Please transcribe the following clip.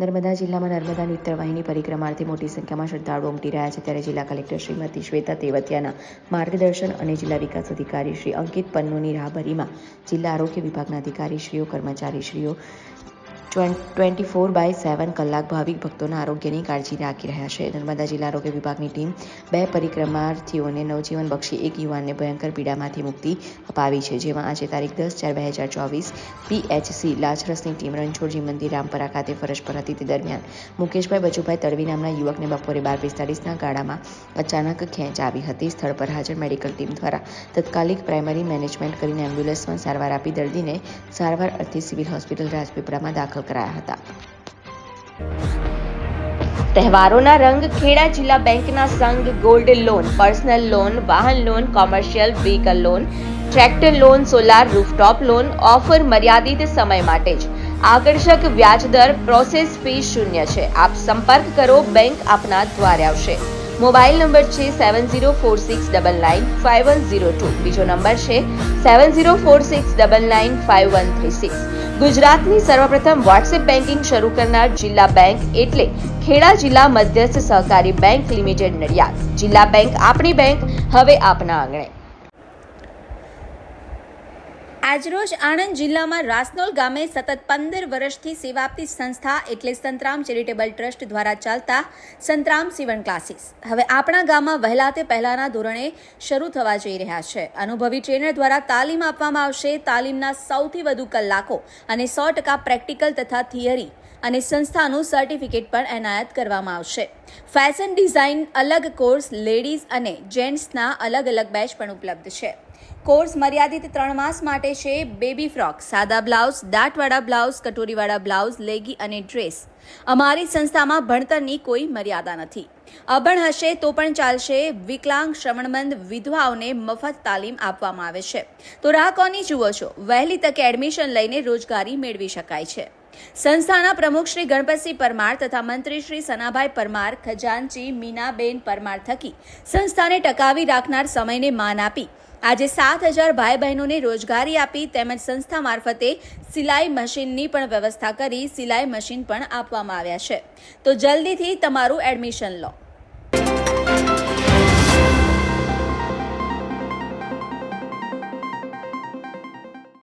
નર્મદા જિલ્લામાં નર્મદા નીતરવાહિની પરિક્રમાર્થે મોટી સંખ્યામાં શ્રદ્ધાળુઓ ઉમટી રહ્યા છે, ત્યારે જિલ્લા કલેક્ટર શ્રીમતી શ્વેતા તેવતિયાના માર્ગદર્શન અને જિલ્લા વિકાસ અધિકારી શ્રી અંકિત પન્નુની રાહબરીમાં જિલ્લા આરોગ્ય વિભાગના અધિકારીશ્રીઓ, કર્મચારીશ્રીઓ 24/7 કલાક ભાવિક ભક્તોના આરોગ્યની કાળજી રાખી રહ્યા છે. નર્મદા જિલ્લા આરોગ્ય વિભાગની ટીમ 2 પરિક્રમાર્થીઓને નવજીવન બક્ષી એક યુવાનને ભયંકર પીડામાંથી મુક્તિ અપાવી છે, જેમાં આજે તારીખ 10/4/2024 PHC લાછરસની ટીમ રણછોડજી મંદિર રામપરા ખાતે ફરજ પર હતી. તે દરમિયાન મુકેશભાઈ બચુભાઈ તડવી નામના યુવકને બપોરે 12:45ના ગાળામાં અચાનક ખેંચ આવી હતી. સ્થળ પર હાજર મેડિકલ ટીમ દ્વારા તાત્કાલિક પ્રાઇમરી મેનેજમેન્ટ કરીને એમ્બ્યુલન્સમાં સારવાર આપી દર્દીને સારવાર અર્થે સિવિલ હોસ્પિટલ રાજપીપળામાં દાખલ કરાયા હતા. તહેવારોના રંગ ખેડા જિલ્લા બેંકના સંઘ ગોલ્ડ લોન, પર્સનલ લોન, વાહન loan, commercial vehicle loan, tractor loan, solar rooftop loan offer મર્યાદિત સમય માટે જ. આકર્ષક વ્યાજ દર, પ્રોસેસ ફી શૂન્ય છે. આપ સંપર્ક કરો, બેંક આપના દ્વારે આવશે. મોબાઈલ નંબર છે 7046995102. બીજો નંબર છે 7046995136. ગુજરાતની સર્વપ્રથમ વોટ્સએપ બેન્કિંગ શરૂ કરનાર જિલ્લા બેંક એટલે ખેડા જિલ્લા મધ્યસ્થ સહકારી બેંક લિમિટેડ નડિયાદ. જિલ્લા બેંક આપણી બેંક, હવે આપના આંગણે. આજરોજ આણંદ જિલ્લામાં રાસનોલ ગામે સતત 15 વર્ષથી સેવા આપતી સંસ્થા એટલે સંતરામ ચેરિટેબલ ટ્રસ્ટ દ્વારા ચાલતા સંતરામ સીવણ ક્લાસીસ હવે આપણા ગામમાં વહેલા તે પહેલાના ધોરણે શરૂ થવા જઈ રહ્યા છે. અનુભવી ટ્રેનર દ્વારા તાલીમ આપવામાં આવશે. તાલીમના સૌથી વધુ કલાકો અને 100% પ્રેક્ટિકલ તથા થિયરી અને સંસ્થાનું સર્ટિફિકેટ પણ એનાયત કરવામાં આવશે. ફેશન ડિઝાઇન અલગ કોર્સ, લેડીઝ અને જેન્ટ્સના અલગ અલગ બેચ પણ ઉપલબ્ધ છે. કોર્સ મર્યાદિત 3 માસ માટે છે. બેબી ફ્રોક, સાદા બ્લાઉઝ, દાંતવાળા બ્લાઉઝ, કટોરીવાળા બ્લાઉઝ, લેગી અને ડ્રેસ. અમારી સંસ્થામાં ભણતરની કોઈ મર્યાદા નથી. અભણ હશે તો પણ ચાલશે. વિકલાંગ, શ્રવણમંદ, વિધવાઓને મફત તાલીમ આપવામાં આવે છે. તો રાહ કોની જુઓ છો? વહેલી તકે એડમિશન લઈને રોજગારી મેળવી શકાય છે. સંસ્થાના પ્રમુખ શ્રી ગણપતસિંહ પરમાર તથા મંત્રી શ્રી સનાભાઈ પરમાર, ખજાનચી મીનાબેન પરમાર થકી સંસ્થાને ટકાવી રાખનાર સમયને માન આપી આજે 7,000 ભાઈ બહેનોને રોજગારી આપી તેમજ સંસ્થા મારફતે સિલાઈ મશીનની પણ વ્યવસ્થા કરી સિલાઈ મશીન પણ આપવામાં આવ્યા છે. તો જલ્દીથી તમારું એડમિશન લો.